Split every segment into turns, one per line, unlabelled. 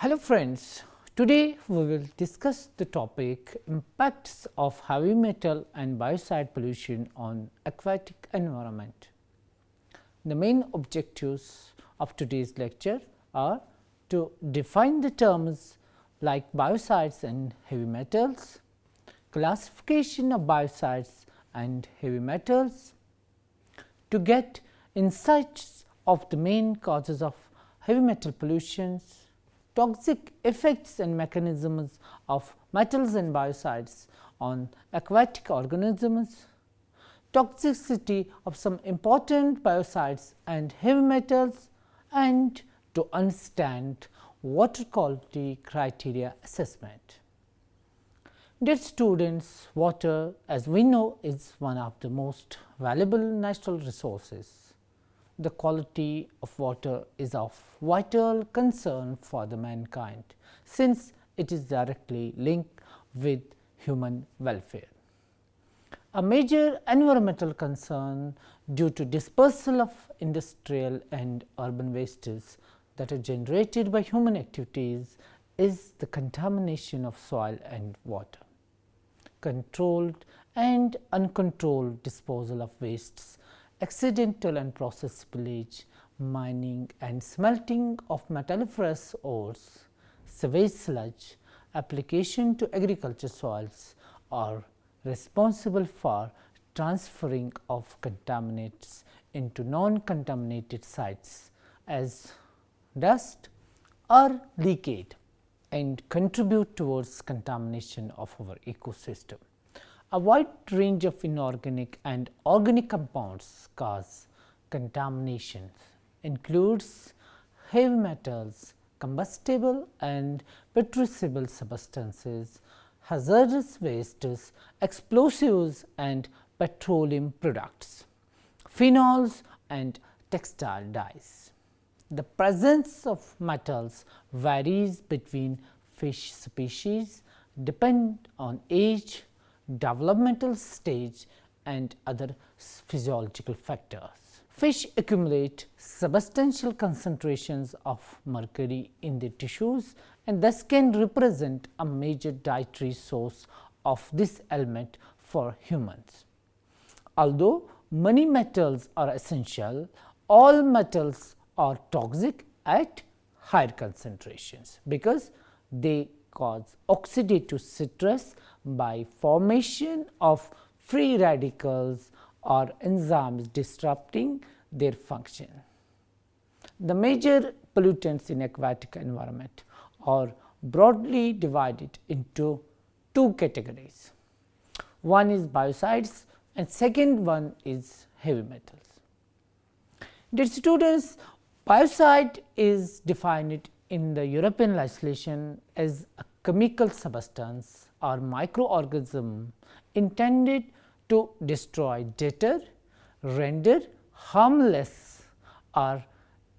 Hello friends, today we will discuss the topic impacts of heavy metal and biocide pollution on aquatic environment. The main objectives of today's lecture are to define the terms like biocides and heavy metals, classification of biocides and heavy metals, to get insights of the main causes of heavy metal pollutions, toxic effects and mechanisms of metals and biocides on aquatic organisms, toxicity of some important biocides and heavy metals, and to understand water quality criteria assessment. Dear students, water, as we know, is one of the most valuable natural resources. The quality of water is of vital concern for the mankind, since it is directly linked with human welfare. A major environmental concern due to dispersal of industrial and urban wastes that are generated by human activities is the contamination of soil and water. Controlled and uncontrolled disposal of wastes, accidental and processed spillage, mining and smelting of metalliferous ores, sewage sludge, application to agriculture soils are responsible for transferring of contaminants into non-contaminated sites as dust or leachate and contribute towards contamination of our ecosystem. A wide range of inorganic and organic compounds cause contamination, includes heavy metals, combustible and petrissable substances, hazardous wastes, explosives and petroleum products, phenols and textile dyes. The presence of metals varies between fish species, depend on age, developmental stage and other physiological factors. Fish accumulate substantial concentrations of mercury in their tissues and thus can represent a major dietary source of this element for humans. Although many metals are essential, all metals are toxic at higher concentrations because they cause oxidative stress by formation of free radicals or enzymes disrupting their function. The major pollutants in aquatic environment are broadly divided into two categories. One is biocides and second one is heavy metals. Dear students, biocide is defined in the European legislation as a chemical substance or microorganism intended to destroy, deter, render harmless or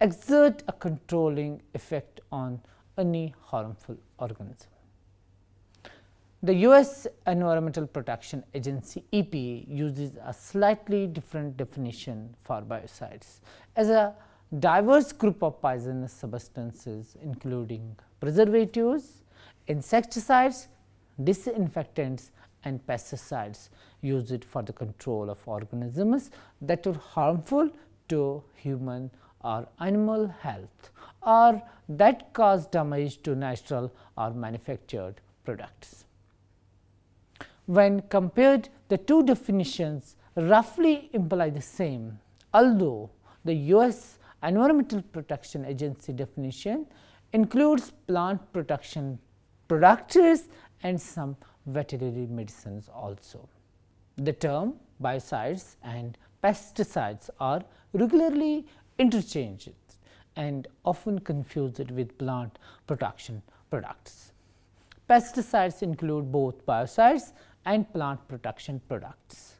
exert a controlling effect on any harmful organism. The US Environmental Protection Agency EPA uses a slightly different definition for biocides as a diverse group of poisonous substances including preservatives, insecticides, disinfectants and pesticides used for the control of organisms that are harmful to human or animal health or that cause damage to natural or manufactured products. When compared, the two definitions roughly imply the same, although the US Environmental Protection Agency definition includes plant protection products and some veterinary medicines also. The term biocides and pesticides are regularly interchanged and often confused with plant protection products. Pesticides include both biocides and plant protection products,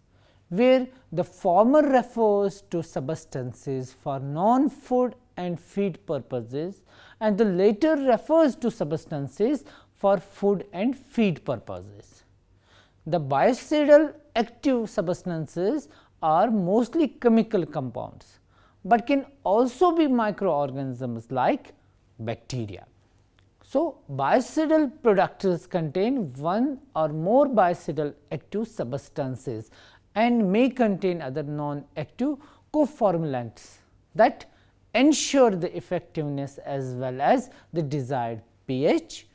where the former refers to substances for non-food and feed purposes and the later refers to substances for food and feed purposes. The biocidal active substances are mostly chemical compounds, but can also be microorganisms like bacteria. So, biocidal products contain one or more biocidal active substances and may contain other non-active coformulants that ensure the effectiveness as well as the desired pH,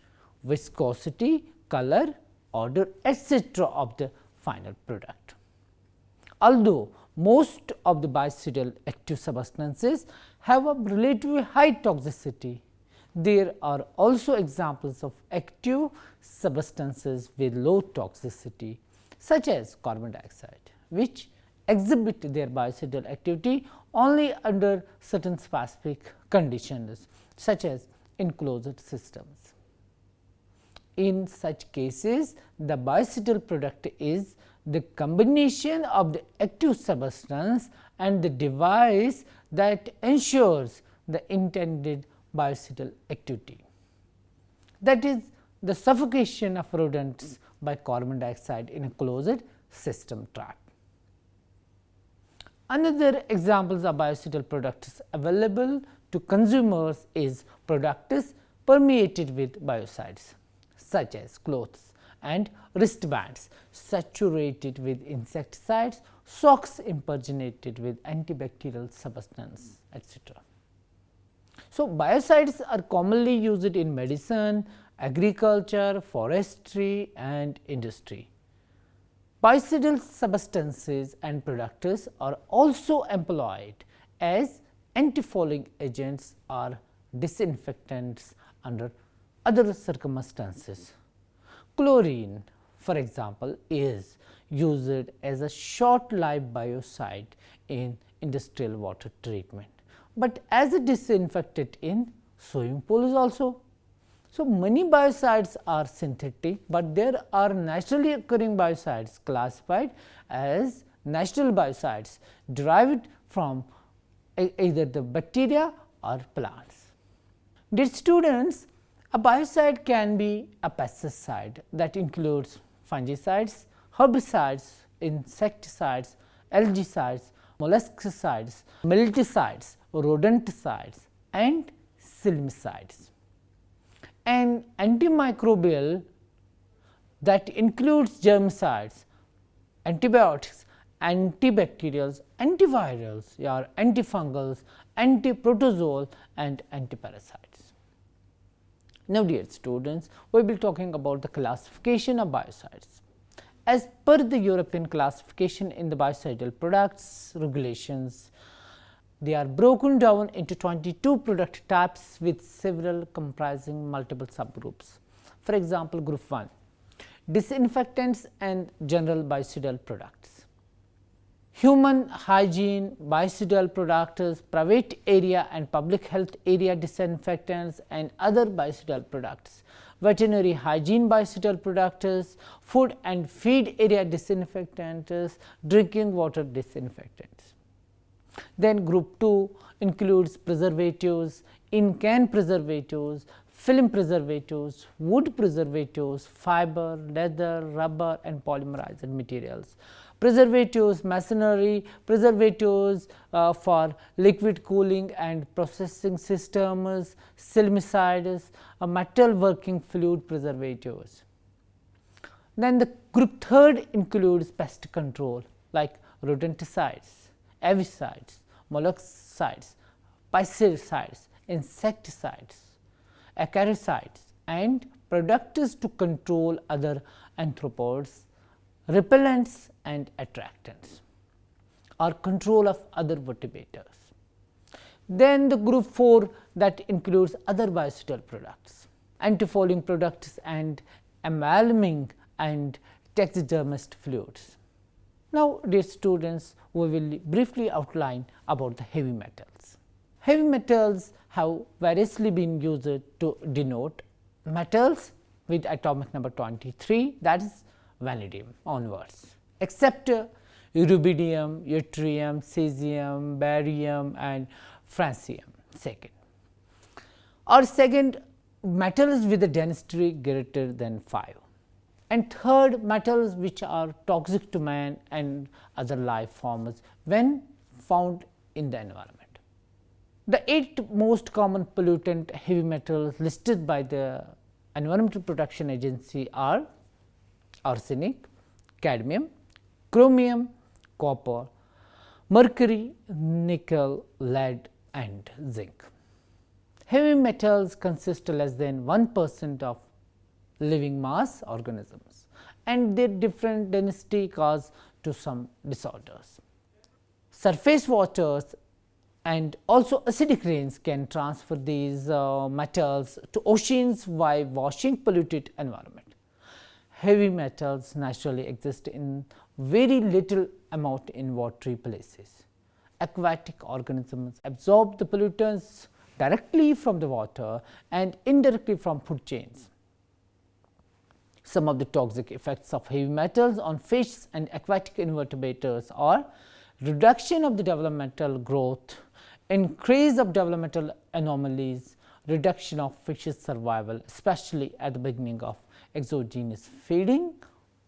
viscosity, color, odor, etc. of the final product. Although most of the biocidal active substances have a relatively high toxicity, there are also examples of active substances with low toxicity such as carbon dioxide, which exhibit their biocidal activity only under certain specific conditions such as in closed systems. In such cases, the biocidal product is the combination of the active substance and the device that ensures the intended biocidal activity, that is the suffocation of rodents by carbon dioxide in a closed system trap. Another examples of biocidal products available to consumers is products permeated with biocides such as clothes and wristbands saturated with insecticides, socks impregnated with antibacterial substance, etc. So, biocides are commonly used in medicine, agriculture, forestry and industry. Biocidal substances and products are also employed as antifouling agents or disinfectants under other circumstances. Chlorine, for example, is used as a short-lived biocide in industrial water treatment, but as a disinfectant in swimming pools also. So, many biocides are synthetic, but there are naturally occurring biocides classified as natural biocides derived from either the bacteria or plants. Dear students, a biocide can be a pesticide that includes fungicides, herbicides, insecticides, algicides, molluscicides, milticides, rodenticides and silmicides. An antimicrobial that includes germicides, antibiotics, antibacterials, antivirals, or antifungals, antiprotozoal and antiparasites. Now, dear students, we will be talking about the classification of biocides. As per the European classification in the biocidal products regulations, they are broken down into 22 product types with several comprising multiple subgroups. For example, group 1, disinfectants and general biocidal products. Human hygiene, biocidal products, private area and public health area disinfectants and other biocidal products. Veterinary hygiene biocidal products, food and feed area disinfectants, drinking water disinfectants. Then group 2 includes preservatives, in-can preservatives, film preservatives, wood preservatives, fiber, leather, rubber and polymerized materials. Preservatives, masonry, preservatives for liquid cooling and processing systems, silmicides, metal working fluid preservatives. Then the group 3 includes pest control like rodenticides, avicides, molluscicides, pesticides, insecticides, acaricides and products to control other arthropods, repellents and attractants or control of other vertebrates. Then the group 4 that includes other biocidal products, antifouling products and embalming and taxidermist fluids. Now, dear students, we will briefly outline about the heavy metals. Heavy metals have variously been used to denote metals with atomic number 23, that is vanadium onwards, except rubidium, yttrium, cesium, barium and francium second, or second metals with a density greater than 5, and third metals which are toxic to man and other life forms when found in the environment. The 8 most common pollutant heavy metals listed by the Environmental Protection Agency are arsenic, cadmium, chromium, copper, mercury, nickel, lead and zinc. Heavy metals consist less than 1% of living mass organisms, and their different density cause to some disorders. Surface waters and also acidic rains can transfer these metals to oceans by washing polluted environment. Heavy metals naturally exist in very little amount in watery places. Aquatic organisms absorb the pollutants directly from the water and indirectly from food chains. Some of the toxic effects of heavy metals on fish and aquatic invertebrates are reduction of the developmental growth, increase of developmental anomalies, reduction of fish's survival, especially at the beginning of exogenous feeding,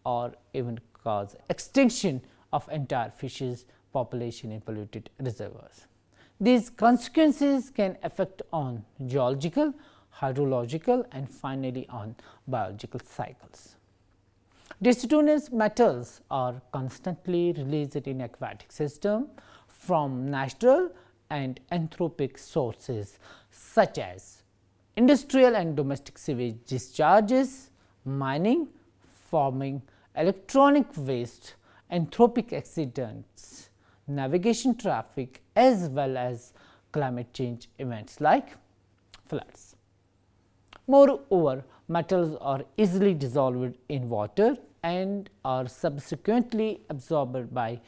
or even cause extinction of entire fishes population in polluted reservoirs. These consequences can affect on geological, hydrological and finally on biological cycles. Deciduous metals are constantly released in aquatic system from natural and anthropic sources such as industrial and domestic sewage discharges, mining, farming, electronic waste, anthropic accidents, navigation traffic as well as climate change events like floods. Moreover, metals are easily dissolved in water and are subsequently absorbed by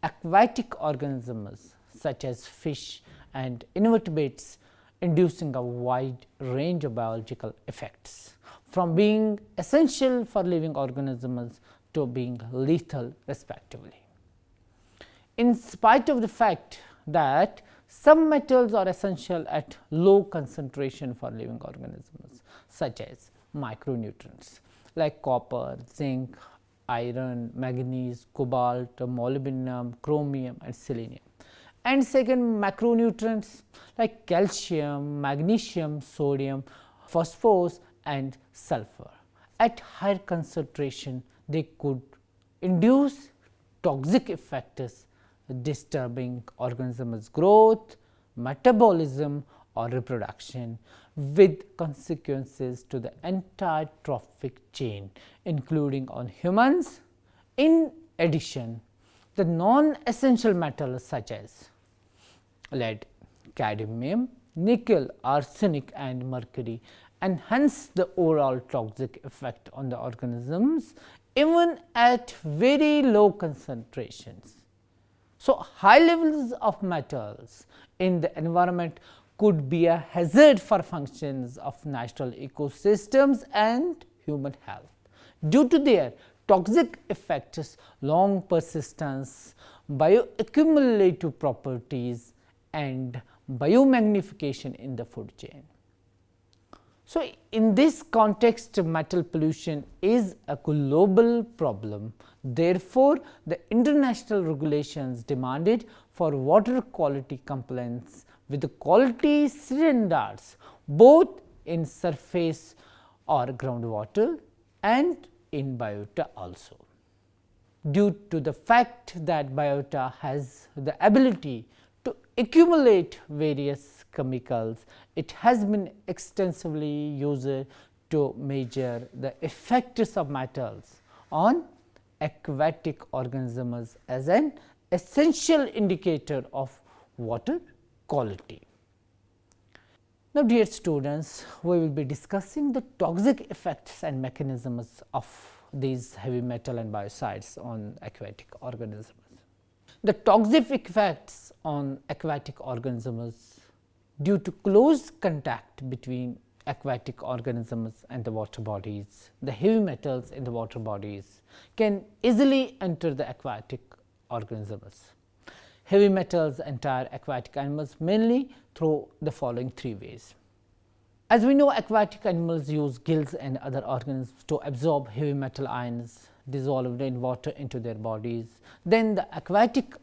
aquatic organisms such as fish and invertebrates, inducing a wide range of biological effects, from being essential for living organisms to being lethal respectively. In spite of the fact that some metals are essential at low concentration for living organisms such as micronutrients like copper, zinc, iron, manganese, cobalt, molybdenum, chromium and selenium. And second, macronutrients like calcium, magnesium, sodium, phosphorus and sulfur. At higher concentration, they could induce toxic effects disturbing organisms' growth, metabolism or reproduction, with consequences to the entire trophic chain including on humans. In addition, the non-essential metals such as lead, cadmium, nickel, arsenic and mercury enhance the overall toxic effect on the organisms even at very low concentrations. So, high levels of metals in the environment could be a hazard for functions of natural ecosystems and human health due to their toxic effects, long persistence, bioaccumulative properties and biomagnification in the food chain. So, in this context, metal pollution is a global problem. Therefore, the international regulations demanded for water quality compliance with the quality standards both in surface or groundwater and in biota also. Due to the fact that biota has the ability to accumulate various chemicals, it has been extensively used to measure the effects of metals on aquatic organisms as an essential indicator of water quality. Now, dear students, we will be discussing the toxic effects and mechanisms of these heavy metal and biocides on aquatic organisms. The toxic effects on aquatic organisms due to close contact between aquatic organisms and the water bodies, the heavy metals in the water bodies can easily enter the aquatic organisms. Heavy metals enter aquatic animals mainly through the following 3 ways. As we know, aquatic animals use gills and other organs to absorb heavy metal ions dissolved in water into their bodies. Then the aquatic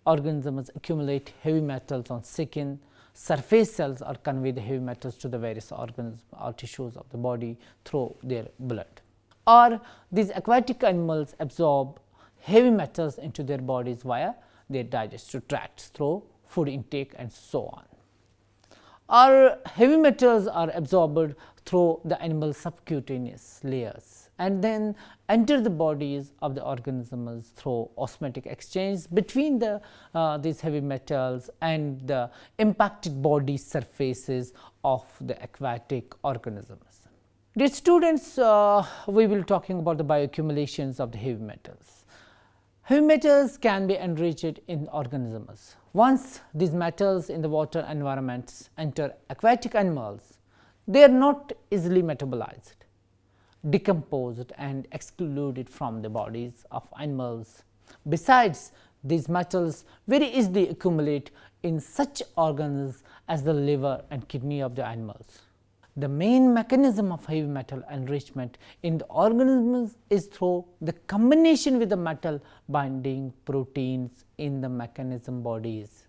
organisms accumulate heavy metals on skin, surface cells or convey the heavy metals to the various organs or tissues of the body through their blood. Or these aquatic animals absorb heavy metals into their bodies via their digestive tracts through food intake and so on. Or heavy metals are absorbed through the animal subcutaneous layers and then enter the bodies of the organisms through osmotic exchange between these heavy metals and the impacted body surfaces of the aquatic organisms. Dear students, we will be talking about the bioaccumulations of the heavy metals. Heavy metals can be enriched in organisms. Once these metals in the water environments enter aquatic animals, they are not easily metabolized, decomposed and excluded from the bodies of animals. Besides, these metals very easily accumulate in such organs as the liver and kidney of the animals. The main mechanism of heavy metal enrichment in the organisms is through the combination with the metal binding proteins in the mechanism bodies,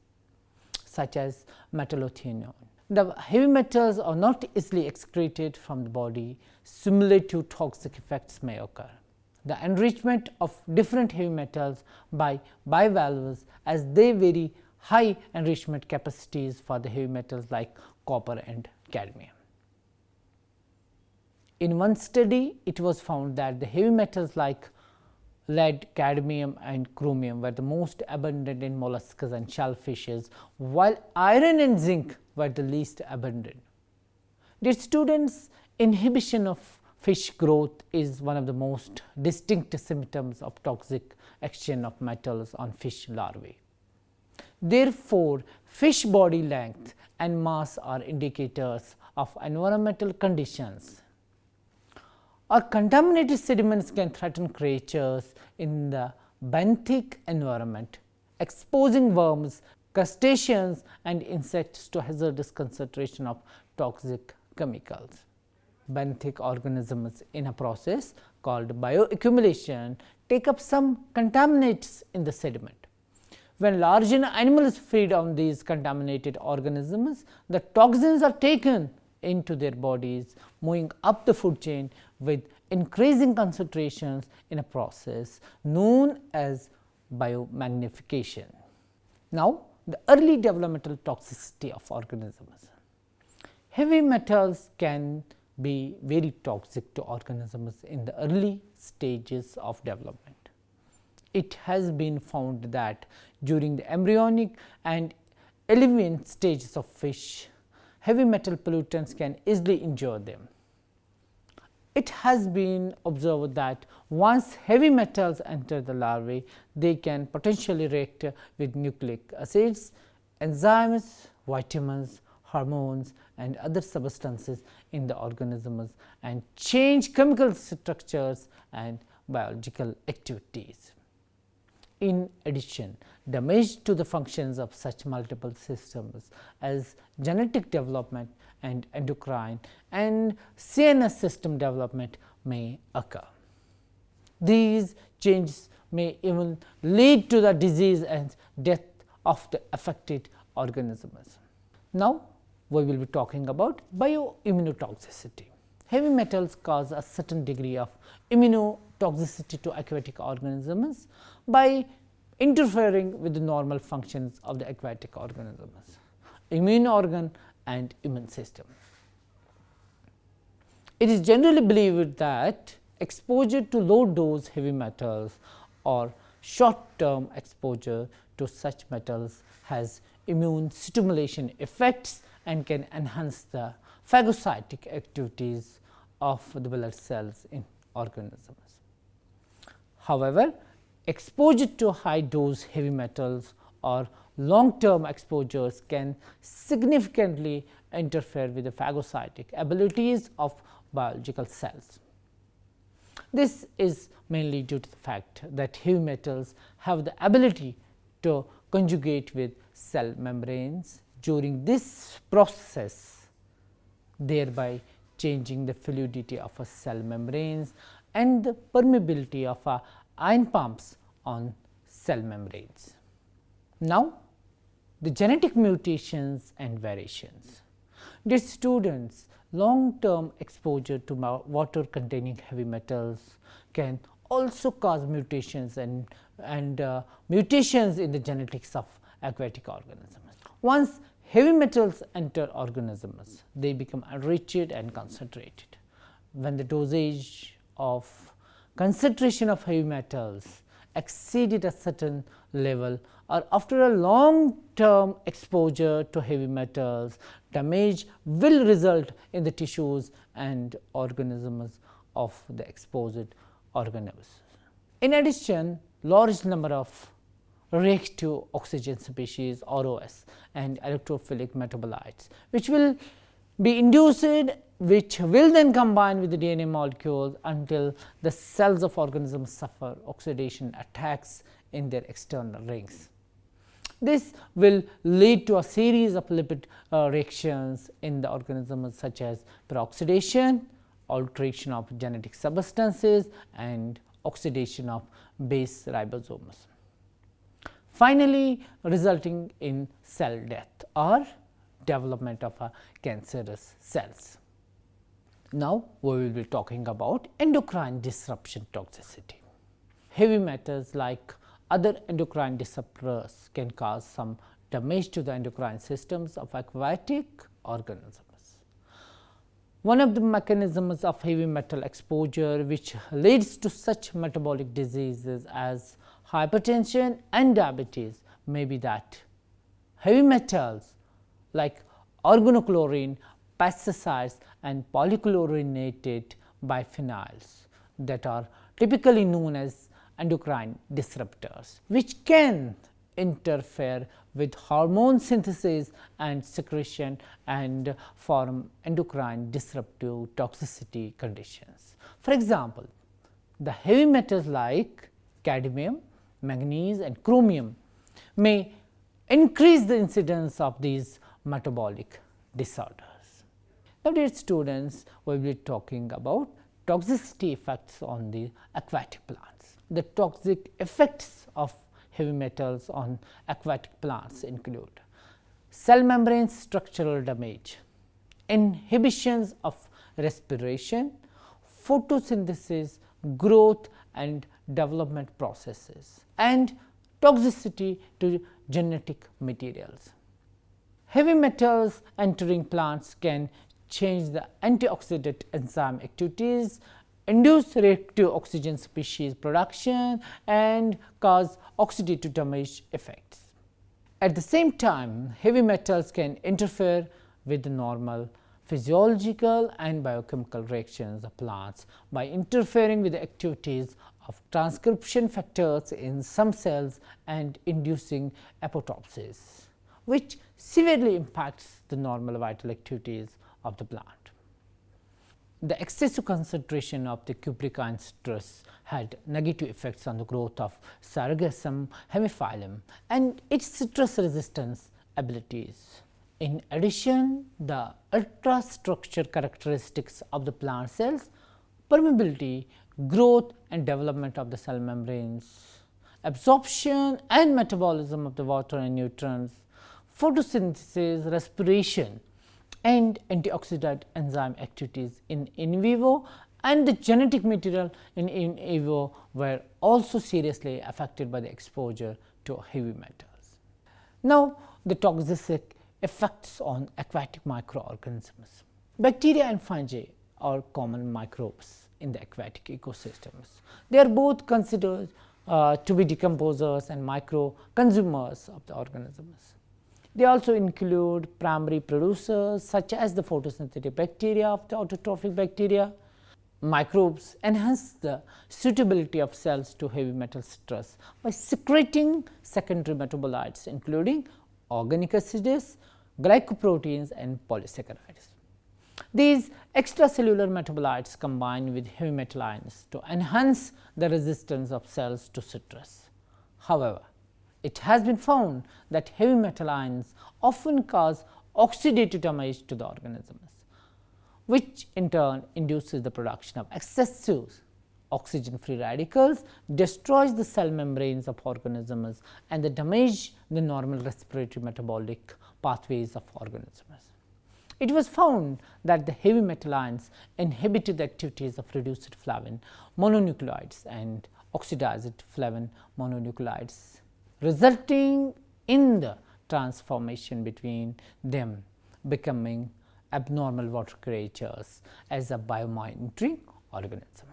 such as metallothionein. The heavy metals are not easily excreted from the body. Similar to toxic effects may occur. The enrichment of different heavy metals by bivalves, as they vary high enrichment capacities for the heavy metals like copper and cadmium. In one study, it was found that the heavy metals like lead, cadmium and chromium were the most abundant in mollusks and shellfishes, while iron and zinc were the least abundant. Dear students, inhibition of fish growth is one of the most distinct symptoms of toxic action of metals on fish larvae. Therefore, fish body length and mass are indicators of environmental conditions. Or contaminated sediments can threaten creatures in the benthic environment, exposing worms, crustaceans and insects to hazardous concentration of toxic chemicals. Benthic organisms in a process called bioaccumulation take up some contaminants in the sediment. When large animals feed on these contaminated organisms, the toxins are taken into their bodies, moving up the food chain with increasing concentrations in a process known as biomagnification. Now, the early developmental toxicity of organisms. Heavy metals can be very toxic to organisms in the early stages of development. It has been found that during the embryonic and alevin stages of fish, heavy metal pollutants can easily injure them. It has been observed that once heavy metals enter the larvae, they can potentially react with nucleic acids, enzymes, vitamins, hormones and other substances in the organisms and change chemical structures and biological activities. In addition, damage to the functions of such multiple systems as genetic development and endocrine and CNS system development may occur. These changes may even lead to the disease and death of the affected organisms. Now, we will be talking about bioimmunotoxicity. Heavy metals cause a certain degree of immunotoxicity to aquatic organisms by interfering with the normal functions of the aquatic organisms, immune organ and immune system. It is generally believed that exposure to low dose heavy metals or short term exposure to such metals has immune stimulation effects and can enhance the phagocytic activities of the blood cells in organisms. However, exposure to high dose heavy metals or long term exposures can significantly interfere with the phagocytic abilities of biological cells. This is mainly due to the fact that heavy metals have the ability to conjugate with cell membranes during this process, thereby changing the fluidity of a cell membranes and the permeability of ion pumps on cell membranes. Now, the genetic mutations and variations. Dear students, long-term exposure to water containing heavy metals can also cause mutations and mutations in the genetics of aquatic organisms. Once heavy metals enter organisms, they become enriched and concentrated. When the dosage of concentration of heavy metals exceeded a certain level, or after a long term exposure to heavy metals, damage will result in the tissues and organisms of the exposed organisms. In addition, large number of reactive oxygen species ROS and electrophilic metabolites which will be induced, which will then combine with the DNA molecules until the cells of organisms suffer oxidation attacks in their external rings. This will lead to a series of lipid reactions in the organisms such as peroxidation, alteration of genetic substances and oxidation of base ribosomes, finally resulting in cell death or development of cancerous cells. Now, we will be talking about endocrine disruption toxicity. Heavy metals like other endocrine disruptors can cause some damage to the endocrine systems of aquatic organisms. One of the mechanisms of heavy metal exposure which leads to such metabolic diseases as hypertension and diabetes may be that heavy metals like organochlorine, pesticides and polychlorinated biphenyls that are typically known as endocrine disruptors, which can interfere with hormone synthesis and secretion and form endocrine disruptive toxicity conditions. For example, the heavy metals like cadmium, manganese and chromium may increase the incidence of these metabolic disorders. Now, dear students, we will be talking about toxicity effects on the aquatic plants. The toxic effects of heavy metals on aquatic plants include cell membrane structural damage, inhibitions of respiration, photosynthesis, growth and development processes, and toxicity to genetic materials. Heavy metals entering plants can change the antioxidant enzyme activities, induce reactive oxygen species production and cause oxidative damage effects. At the same time, heavy metals can interfere with the normal physiological and biochemical reactions of plants by interfering with the activities of transcription factors in some cells and inducing apoptosis, which severely impacts the normal vital activities of the plant. The excessive concentration of the cupricine stress had negative effects on the growth of Sargassum hemiphyllum and its stress resistance abilities. In addition, the ultrastructure characteristics of the plant cells, permeability, growth and development of the cell membranes, absorption and metabolism of the water and nutrients, photosynthesis, respiration and antioxidant enzyme activities in vivo and the genetic material in vivo were also seriously affected by the exposure to heavy metals. Now, the toxic effects on aquatic microorganisms. Bacteria and fungi are common microbes in the aquatic ecosystems. They are both considered to be decomposers and micro consumers of the organisms. They also include primary producers such as the photosynthetic bacteria of the autotrophic bacteria. Microbes enhance the suitability of cells to heavy metal stress by secreting secondary metabolites including organic acids, glycoproteins and polysaccharides. These extracellular metabolites combine with heavy metal ions to enhance the resistance of cells to stress. However, it has been found that heavy metal ions often cause oxidative damage to the organisms, which in turn induces the production of excessive oxygen free radicals destroys the cell membranes of organisms and they damage the normal respiratory metabolic pathways of organisms. It was found that the heavy metal ions inhibited the activities of reduced flavin mononucleotides and oxidized flavin mononucleotides, resulting in the transformation between them becoming abnormal water creatures as a biomonitoring organism.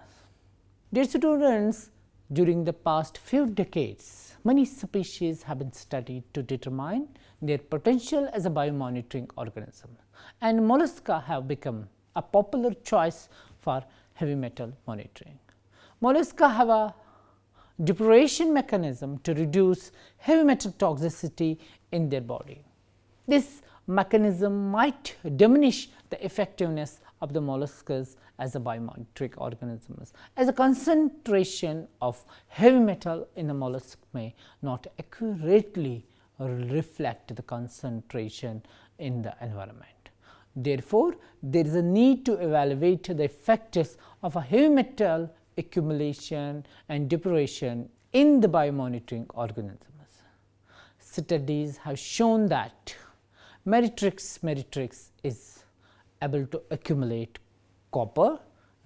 Dear students, during the past few decades, many species have been studied to determine their potential as a biomonitoring organism, and mollusca have become a popular choice for heavy metal monitoring. Mollusca have a depuration mechanism to reduce heavy metal toxicity in their body. This mechanism might diminish the effectiveness of the molluscs as a biomonitoring organisms, as a concentration of heavy metal in the mollusk may not accurately reflect the concentration in the environment. Therefore, there is a need to evaluate the effects of a heavy metal accumulation and depuration in the biomonitoring organisms. Studies have shown that Meretrix is able to accumulate copper,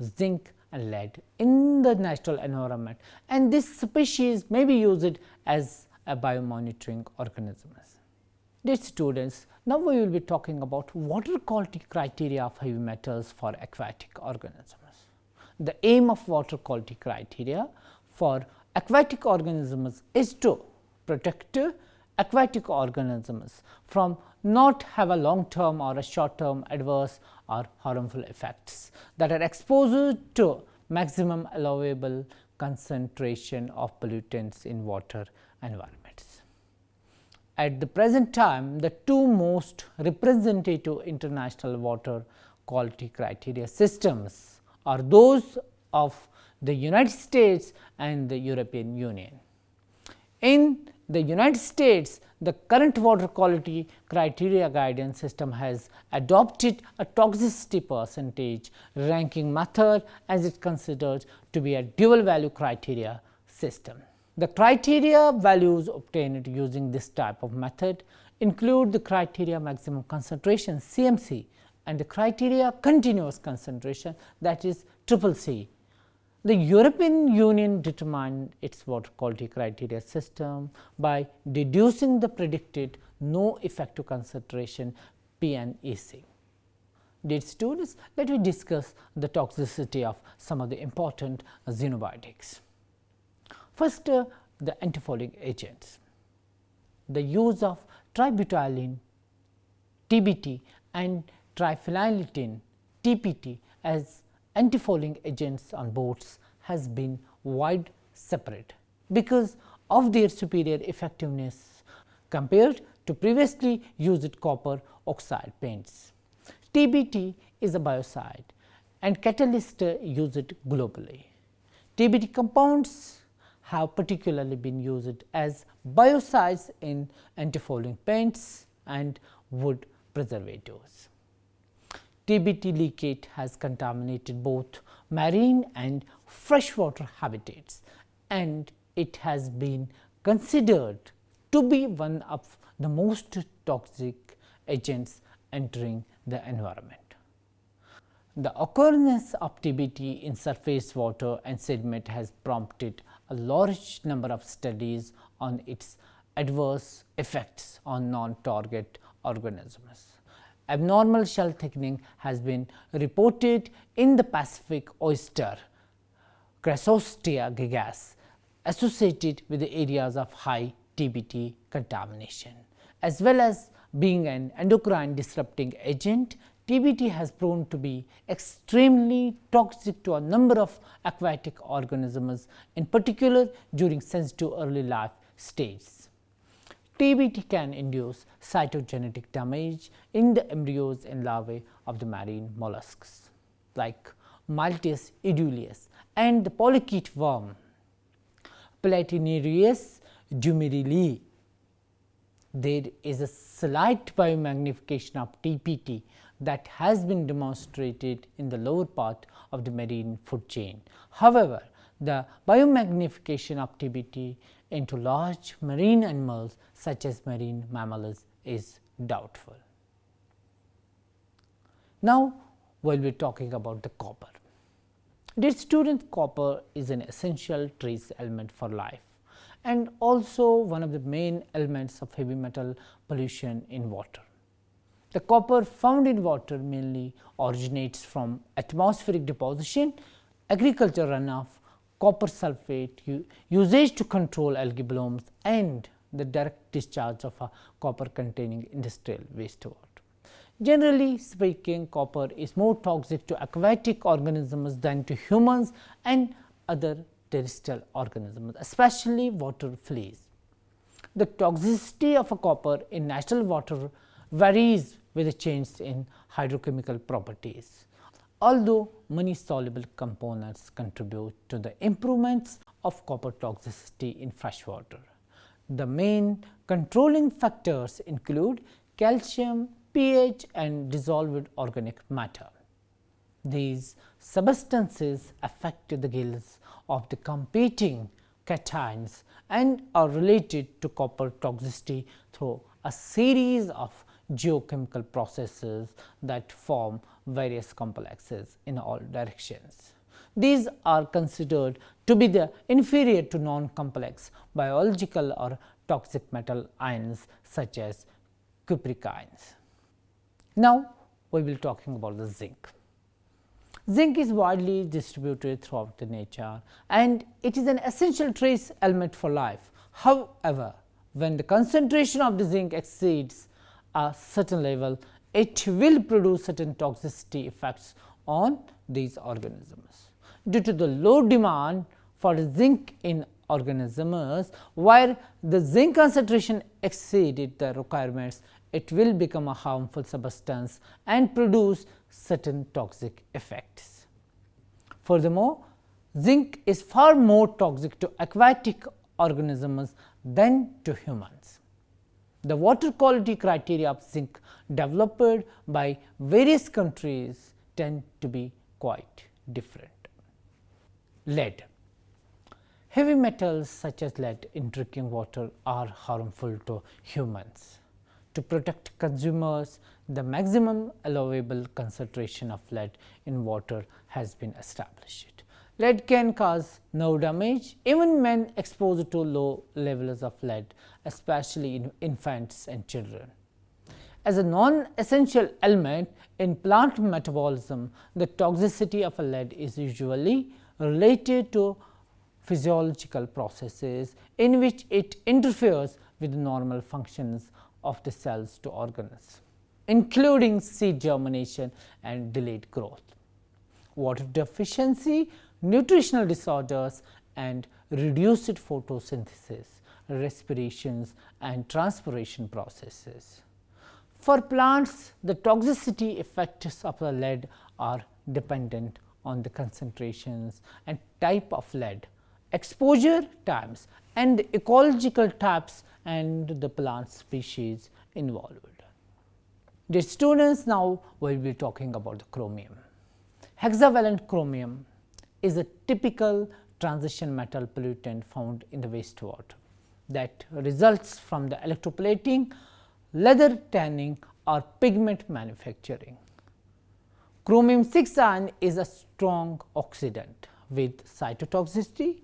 zinc and lead in the natural environment, and this species may be used as a biomonitoring organism. Dear students, now we will be talking about water quality criteria of heavy metals for aquatic organisms. The aim of water quality criteria for aquatic organisms is to protect aquatic organisms from not have a long term or a short term adverse or harmful effects that are exposed to maximum allowable concentration of pollutants in water environments. At the present time, the two most representative international water quality criteria systems are those of the United States and the European Union. In the United States, the current water quality criteria guidance system has adopted a toxicity percentage ranking method as it considered to be a dual value criteria system. The criteria values obtained using this type of method include the criteria maximum concentration CMC and the criteria continuous concentration, that is CCC. The European Union determined its water quality criteria system by deducing the predicted no effective concentration PNEC. Dear students, let me discuss the toxicity of some of the important xenobiotics. First, the antifouling agents. The use of tributylene TBT and triphenylidene TPT as antifouling agents on boats has been widespread because of their superior effectiveness compared to previously used copper oxide paints. TBT is a biocide and catalyst used globally. TBT compounds have particularly been used as biocides in antifouling paints and wood preservatives. TBT leachate has contaminated both marine and freshwater habitats, and it has been considered to be one of the most toxic agents entering the environment. The occurrence of TBT in surface water and sediment has prompted a large number of studies on its adverse effects on non-target organisms. Abnormal shell thickening has been reported in the Pacific oyster Chrysostea gigas associated with the areas of high TBT contamination. As well as being an endocrine disrupting agent, TBT has proven to be extremely toxic to a number of aquatic organisms, in particular during sensitive early life stages. TBT can induce cytogenetic damage in the embryos and larvae of the marine mollusks like Malteus eduleus and the polychaete worm Platinarius dumerili. There is a slight biomagnification of TBT that has been demonstrated in the lower part of the marine food chain. However, the biomagnification activity into large marine animals such as marine mammals is doubtful. Now, we will be talking about the copper. Dear students, copper is an essential trace element for life and also one of the main elements of heavy metal pollution in water. The copper found in water mainly originates from atmospheric deposition, agriculture runoff, copper sulfate usage to control algae blooms and the direct discharge of a copper containing industrial wastewater. Generally speaking, copper is more toxic to aquatic organisms than to humans and other terrestrial organisms, especially water fleas. The toxicity of a copper in natural water varies with a change in hydrochemical properties, although many soluble components contribute to the improvements of copper toxicity in fresh water. The main controlling factors include calcium, pH and dissolved organic matter. These substances affect the gills of the competing cations and are related to copper toxicity through a series of geochemical processes that form various complexes in all directions. These are considered to be the inferior to non-complex biological or toxic metal ions such as cupric ions. Now, we will be talking about the zinc. Zinc is widely distributed throughout the nature and it is an essential trace element for life. However, when the concentration of the zinc exceeds a certain level, it will produce certain toxicity effects on these organisms. Due to the low demand for zinc in organisms, where the zinc concentration exceeded the requirements, it will become a harmful substance and produce certain toxic effects. Furthermore, zinc is far more toxic to aquatic organisms than to humans. The water quality criteria of zinc developed by various countries tend to be quite different. Lead. Heavy metals such as lead in drinking water are harmful to humans. To protect consumers, the maximum allowable concentration of lead in water has been established. Lead can cause nerve damage even when exposed to low levels of lead, especially in infants and children. As a non-essential element in plant metabolism, the toxicity of lead is usually related to physiological processes in which it interferes with normal functions of the cells to organs, including seed germination and delayed growth. Water deficiency, nutritional disorders and reduced photosynthesis, respirations and transpiration processes. For plants, the toxicity effects of the lead are dependent on the concentrations and type of lead, exposure times and the ecological types and the plant species involved. Dear students, now we will be talking about the chromium. Hexavalent chromium is a typical transition metal pollutant found in the wastewater that results from the electroplating, leather tanning or pigment manufacturing. Chromium 6 ion is a strong oxidant with cytotoxicity,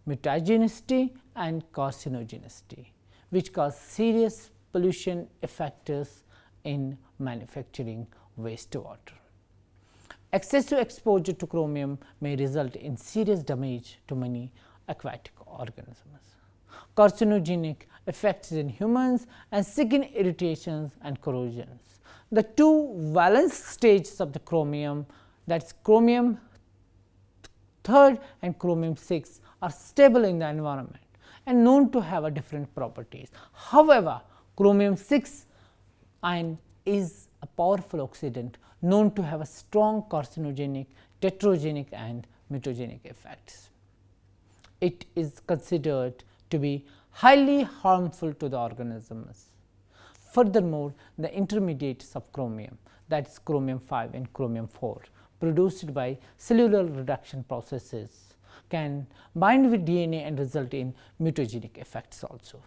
mutagenicity and carcinogenicity, which cause serious pollution effects in manufacturing wastewater. Excessive exposure to chromium may result in serious damage to many aquatic organisms, carcinogenic effects in humans and skin irritations and corrosions. The two valence stages of the chromium, that is chromium 3 and chromium 6, are stable in the environment and known to have a different properties. However, chromium 6 ion is a powerful oxidant known to have a strong carcinogenic, tetrogenic and mutagenic effects. It is considered to be highly harmful to the organisms. Furthermore, the intermediates of chromium, that is chromium 5 and chromium 4, produced by cellular reduction processes, can bind with DNA and result in mutagenic effects also.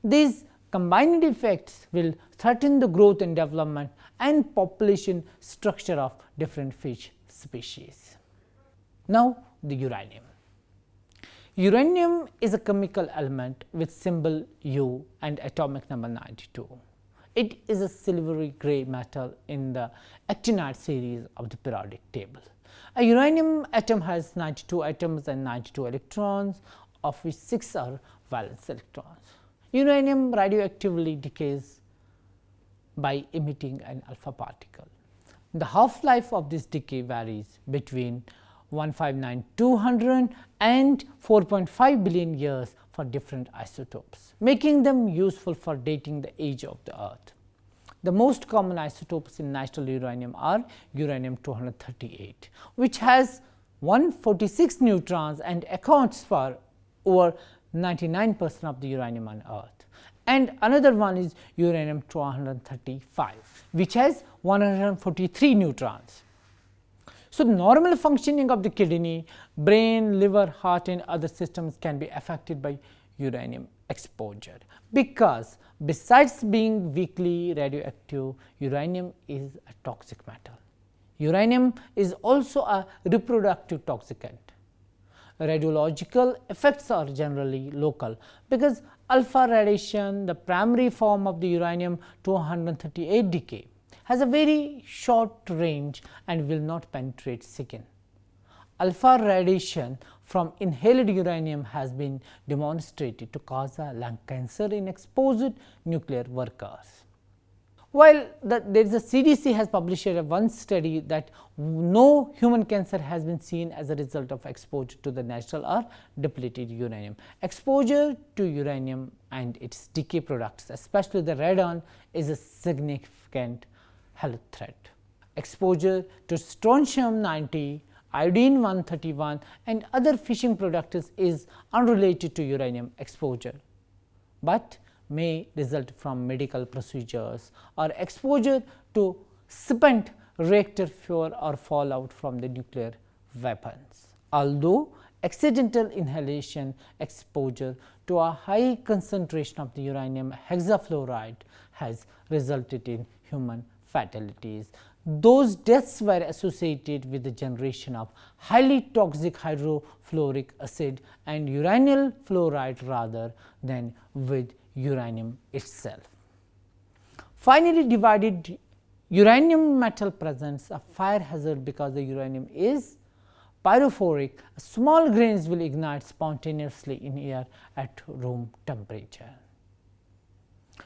These combined effects will threaten the growth and development and population structure of different fish species. Now, the uranium. Uranium is a chemical element with symbol U and atomic number 92. It is a silvery gray metal in the actinide series of the periodic table. A uranium atom has 92 atoms and 92 electrons, of which 6 are valence electrons. Uranium radioactively decays by emitting an alpha particle. The half-life of this decay varies between 159,200 and 4.5 billion years for different isotopes, making them useful for dating the age of the Earth. The most common isotopes in natural uranium are uranium-238, which has 146 neutrons and accounts for over 99% of the uranium on Earth. And another one is uranium-235, which has 143 neutrons. So, the normal functioning of the kidney, brain, liver, heart and other systems can be affected by uranium exposure, because besides being weakly radioactive, uranium is a toxic metal. Uranium is also a reproductive toxicant. Radiological effects are generally local, because alpha radiation, the primary form of the uranium-238 decay, has a very short range and will not penetrate skin. Alpha radiation from inhaled uranium has been demonstrated to cause lung cancer in exposed nuclear workers. While there is a CDC has published one study that no human cancer has been seen as a result of exposure to the natural or depleted uranium. Exposure to uranium and its decay products, especially the radon, is a significant health threat. Exposure to strontium-90, iodine-131 and other fission products is unrelated to uranium exposure, but may result from medical procedures or exposure to spent reactor fuel or fallout from the nuclear weapons. Although accidental inhalation exposure to a high concentration of the uranium hexafluoride has resulted in human fatalities, those deaths were associated with the generation of highly toxic hydrofluoric acid and uranyl fluoride rather than with uranium itself. Finally, divided uranium metal presents a fire hazard because the uranium is pyrophoric. Small grains will ignite spontaneously in air at room temperature.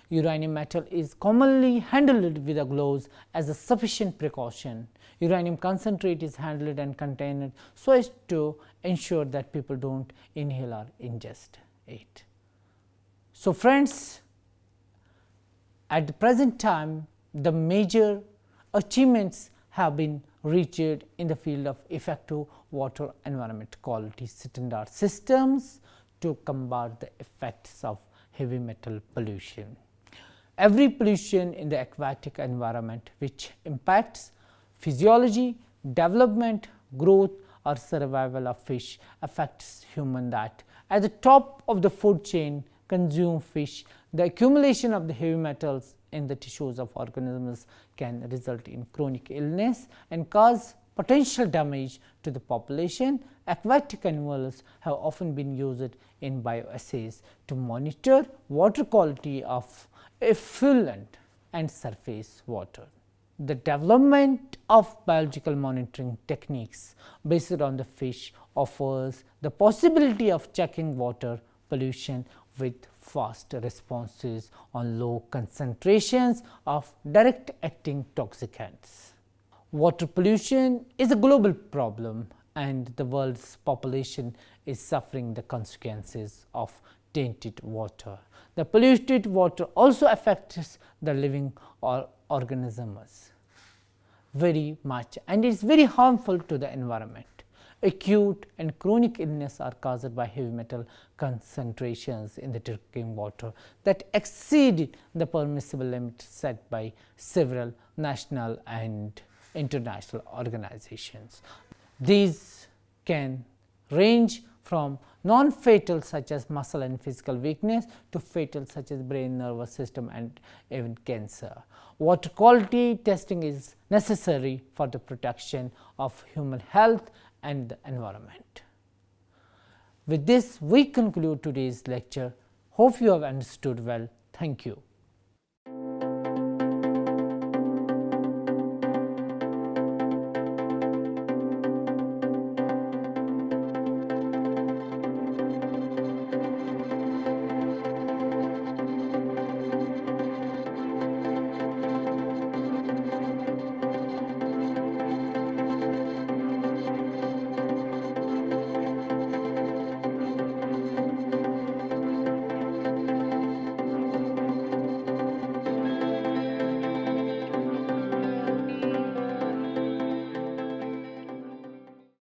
Uranium metal is commonly handled with gloves as a sufficient precaution. Uranium concentrate is handled and contained so as to ensure that people do not inhale or ingest it. So, friends, at the present time, the major achievements have been reached in the field of effective water environment quality standard systems to combat the effects of heavy metal pollution. Every pollution in the aquatic environment which impacts physiology, development, growth or survival of fish affects human that at the top of the food chain consume fish. The accumulation of the heavy metals in the tissues of organisms can result in chronic illness and cause potential damage to the population. Aquatic animals have often been used in bioassays to monitor water quality of effluent and surface water. The development of biological monitoring techniques based on the fish offers the possibility of checking water pollution with fast responses on low concentrations of direct acting toxicants. Water pollution is a global problem and the world's population is suffering the consequences of tainted water. The polluted water also affects the living organisms very much and is very harmful to the environment. Acute and chronic illness are caused by heavy metal concentrations in the drinking water that exceed the permissible limits set by several national and international organizations. These can range from non-fatal such as muscle and physical weakness to fatal such as brain, nervous system and even cancer. Water quality testing is necessary for the protection of human health and the environment. With this, we conclude today's lecture. Hope you have understood well. Thank you.